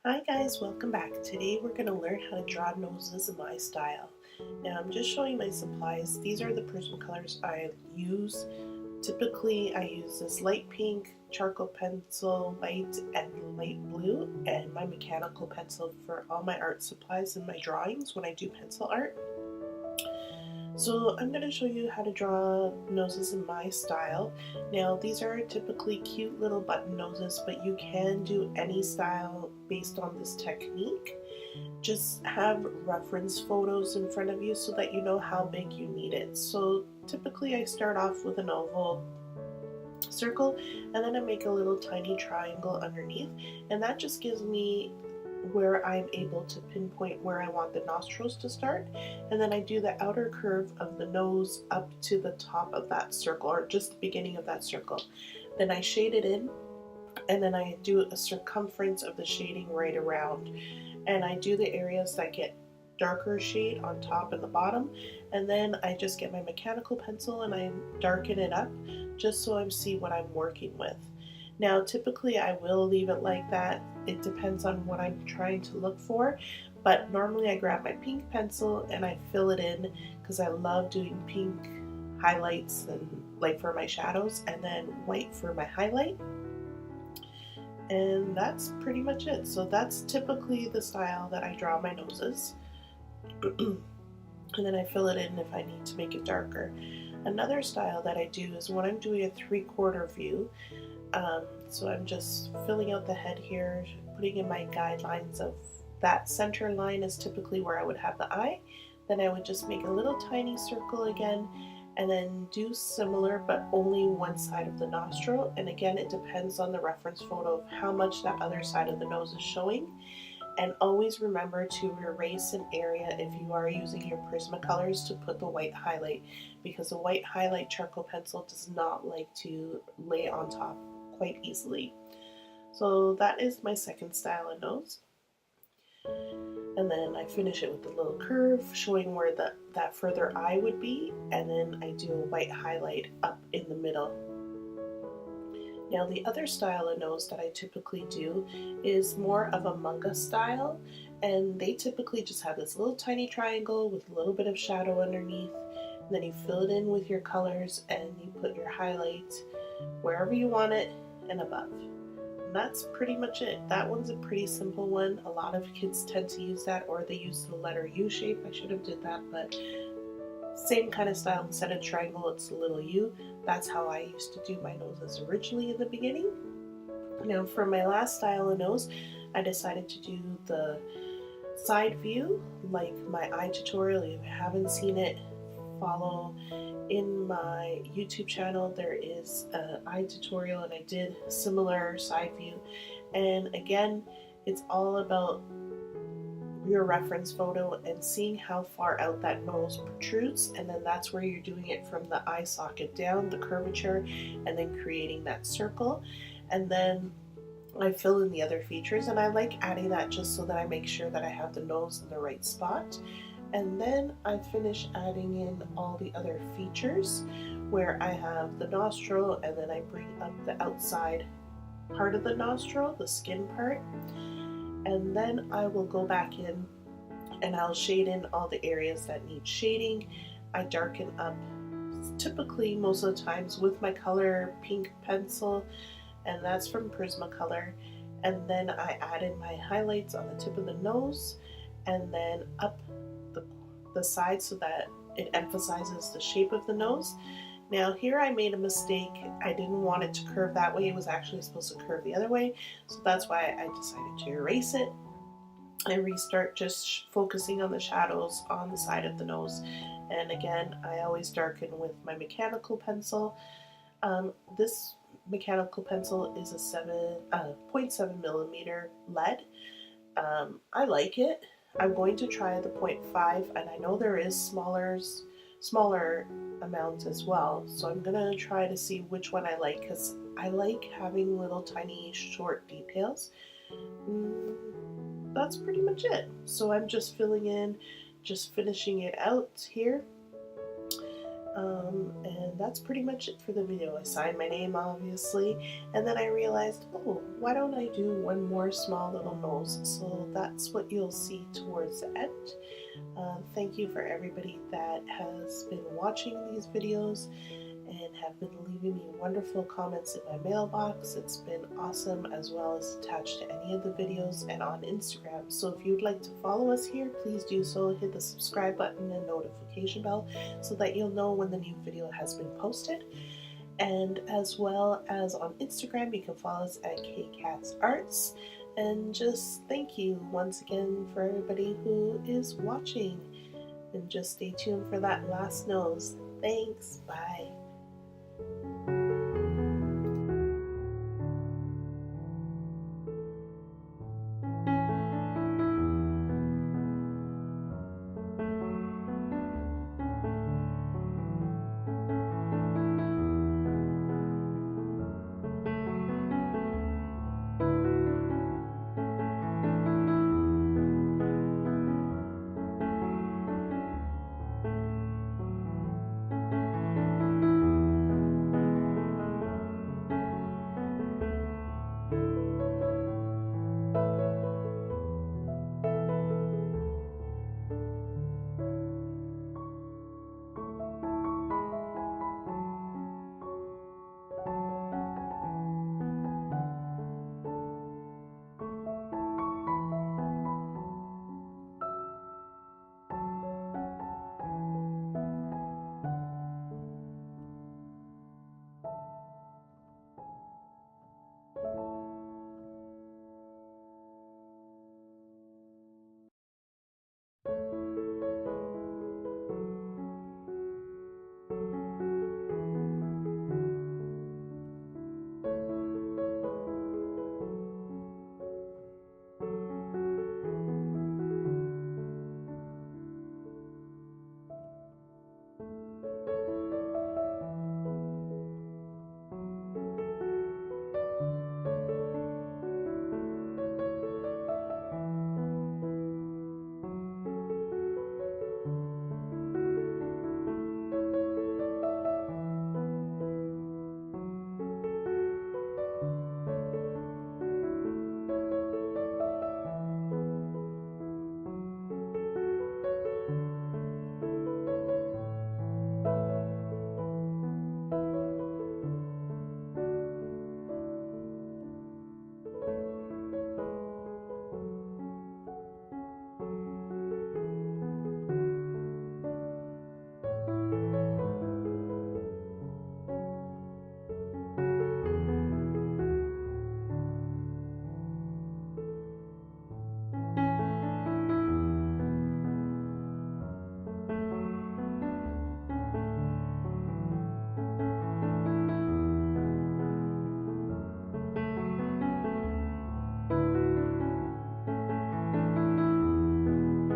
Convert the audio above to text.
Hi guys, welcome back. Today we're going to learn how to draw noses in my style. Now I'm just showing my supplies. These are the Prismacolors I use. Typically I use this light pink, charcoal pencil, white, and light blue, and my mechanical pencil for all my art supplies and my drawings when I do pencil art. So I'm going to show you how to draw noses in my style. Now these are typically cute little button noses, but you can do any style based on this technique. Just have reference photos in front of you so that you know how big you need it. So typically I start off with an oval circle and then I make a little tiny triangle underneath, and that just gives me where I'm able to pinpoint where I want the nostrils to start, and then I do the outer curve of the nose up to the top of that circle, or just the beginning of that circle. Then I shade it in, and then I do a circumference of the shading right around, and I do the areas that get darker shade on top and the bottom, and then I just get my mechanical pencil and I darken it up just so I see what I'm working with. Now typically I will leave it like that. It depends on what I'm trying to look for, but normally I grab my pink pencil and I fill it in because I love doing pink highlights and like for my shadows, and then white for my highlight. And that's pretty much it. So that's typically the style that I draw my noses. And then I fill it in if I need to make it darker. Another style that I do is when I'm doing a 3/4 view. So I'm just filling out the head here, putting in my guidelines of that center line is typically where I would have the eye. Then I would just make a little tiny circle again and then do similar but only one side of the nostril. And again, it depends on the reference photo of how much that other side of the nose is showing. And always remember to erase an area if you are using your Prismacolors to put the white highlight, because the white highlight charcoal pencil does not like to lay on top quite easily. So that is my second style of nose. And then I finish it with a little curve showing where that further eye would be, and then I do a white highlight up in the middle. Now the other style of nose that I typically do is more of a manga style, and they typically just have this little tiny triangle with a little bit of shadow underneath, and then you fill it in with your colors and you put your highlight wherever you want it and above. And that's pretty much it. That one's a pretty simple one. A lot of kids tend to use that, or they use the letter U shape. I should have did that, but same kind of style. Instead of triangle, it's a little U. That's how I used to do my noses originally in the beginning. Now for my last style of nose, I decided to do the side view like my eye tutorial. If you haven't seen it, follow in my YouTube channel. There is an eye tutorial and I did similar side view. And again, it's all about your reference photo and seeing how far out that nose protrudes, and then that's where you're doing it from the eye socket down, the curvature, and then creating that circle. And then I fill in the other features, and I like adding that just so that I make sure that I have the nose in the right spot. And then I finish adding in all the other features where I have the nostril, and then I bring up the outside part of the nostril, the skin part. And then I will go back in and I'll shade in all the areas that need shading. I darken up typically most of the times with my color pink pencil, and that's from Prismacolor. And then I add in my highlights on the tip of the nose and then up the side so that it emphasizes the shape of the nose. Now here I made a mistake. I didn't want it to curve that way. It was actually supposed to curve the other way. So that's why I decided to erase it and restart just focusing on the shadows on the side of the nose. And again, I always darken with my mechanical pencil. This mechanical pencil is a 0.7 millimeter lead. I like it. I'm going to try the 0.5, and I know there is smaller amount as well, so I'm gonna try to see which one I like, because I like having little tiny short details. That's pretty much it. So I'm just filling in, just finishing it out here, And that's pretty much it for the video. I signed my name, obviously, and then I realized, oh, why don't I do one more small little nose? So that's what you'll see towards the end. Thank you for everybody that has been watching these videos and have been leaving me wonderful comments in my mailbox. It's been awesome, as well as attached to any of the videos and on Instagram. So if you'd like to follow us here, please do so. Hit the subscribe button and notification bell so that you'll know when the new video has been posted. And as well as on Instagram, you can follow us at kkatz. And just thank you once again for everybody who is watching. And just stay tuned for that last nose. Thanks. Bye.